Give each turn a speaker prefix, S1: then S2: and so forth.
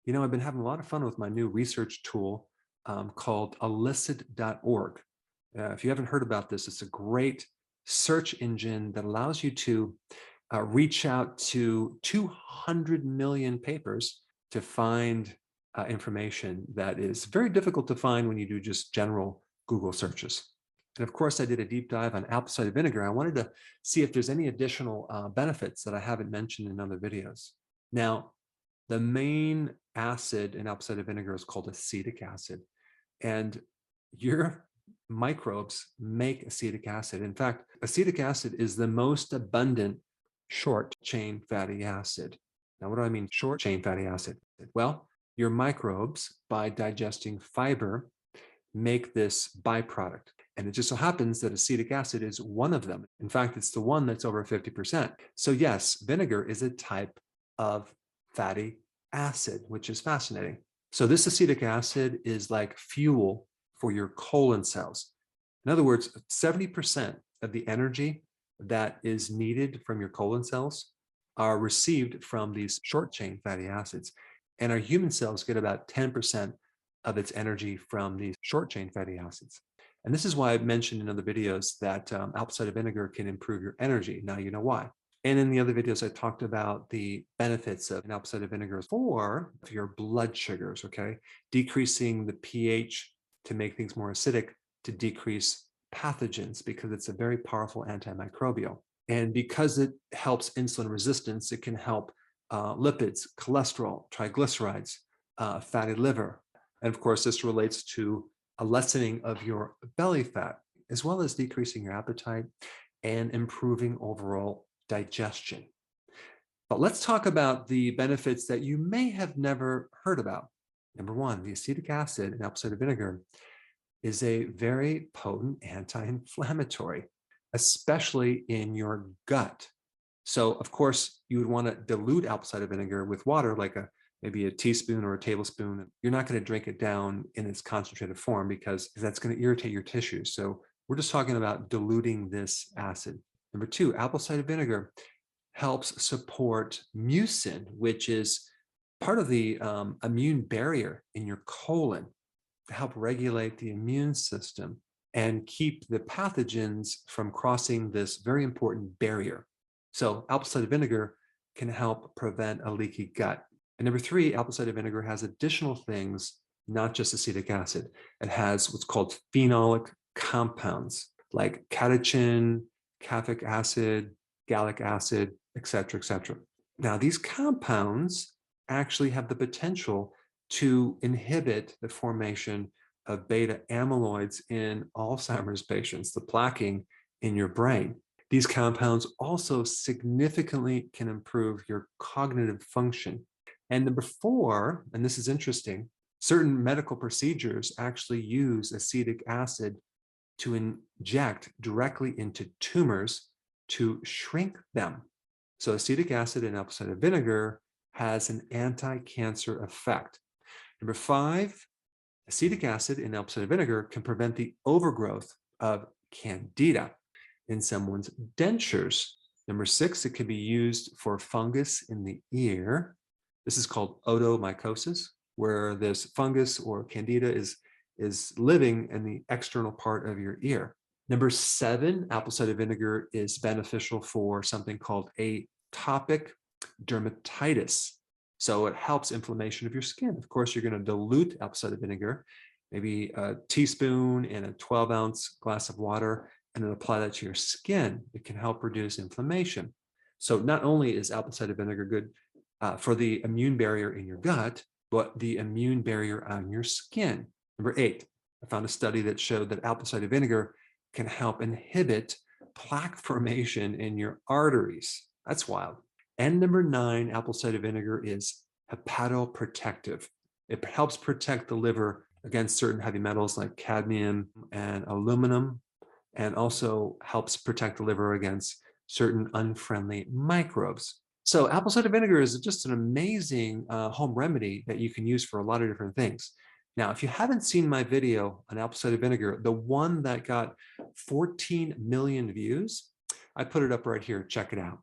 S1: You know, I've been having a lot of fun with my new research tool called elicit.org. If you haven't heard about this, it's a great search engine that allows you to reach out to 200 million papers to find information that is very difficult to find when you do just general Google searches. And of course, I did a deep dive on apple cider vinegar. I wanted to see if there's any additional benefits that I haven't mentioned in other videos. Now, the main acid in apple cider vinegar is called acetic acid, and your microbes make acetic acid. In fact, acetic acid is the most abundant short chain fatty acid. Now, what do I mean short chain fatty acid? Well, your microbes, by digesting fiber, make this byproduct. And it just so happens that acetic acid is one of them. In fact, it's the one that's over 50%. So yes, vinegar is a type of fatty acid, which is fascinating. So this acetic acid is like fuel for your colon cells. In other words, 70% of the energy that is needed from your colon cells are received from these short chain fatty acids. And our human cells get about 10% of its energy from these short chain fatty acids. And this is why I've mentioned in other videos that apple cider vinegar can improve your energy. Now you know why. And in the other videos, I talked about the benefits of an apple cider vinegar for your blood sugars, okay? Decreasing the pH to make things more acidic, to decrease pathogens, because it's a very powerful antimicrobial. And because it helps insulin resistance, it can help lipids, cholesterol, triglycerides, fatty liver. And of course, this relates to a lessening of your belly fat, as well as decreasing your appetite and improving overall digestion. But let's talk about the benefits that you may have never heard about. Number one, the acetic acid in apple cider vinegar is a very potent anti-inflammatory, especially in your gut. So of course, you would want to dilute apple cider vinegar with water, like maybe a teaspoon or a tablespoon. You're not going to drink it down in its concentrated form because that's going to irritate your tissues. So we're just talking about diluting this acid. Number two, apple cider vinegar helps support mucin, which is part of the immune barrier in your colon, to help regulate the immune system and keep the pathogens from crossing this very important barrier. So apple cider vinegar can help prevent a leaky gut. And number three, apple cider vinegar has additional things, not just acetic acid. It has what's called phenolic compounds like catechin, caffeic acid, gallic acid, et cetera, et cetera. Now, these compounds actually have the potential to inhibit the formation of beta amyloids in Alzheimer's patients, the plaquing in your brain. These compounds also significantly can improve your cognitive function. And number four, and this is interesting, certain medical procedures actually use acetic acid to inject directly into tumors to shrink them. So acetic acid in apple cider vinegar has an anti-cancer effect. Number five, acetic acid in apple cider vinegar can prevent the overgrowth of candida in someone's dentures. Number six, it can be used for fungus in the ear. This is called otomycosis, where this fungus or candida is living in the external part of your ear. Number seven, apple cider vinegar is beneficial for something called atopic dermatitis. So it helps inflammation of your skin. Of course, you're going to dilute apple cider vinegar, maybe a teaspoon in a 12-ounce glass of water, and then apply that to your skin. It can help reduce inflammation. So not only is apple cider vinegar good for the immune barrier in your gut, but the immune barrier on your skin. Number eight, I found a study that showed that apple cider vinegar can help inhibit plaque formation in your arteries. That's wild. And number nine, apple cider vinegar is hepatoprotective. It helps protect the liver against certain heavy metals like cadmium and aluminum, and also helps protect the liver against certain unfriendly microbes. So apple cider vinegar is just an amazing home remedy that you can use for a lot of different things. Now, if you haven't seen my video on apple cider vinegar, the one that got 14 million views, I put it up right here. Check it out.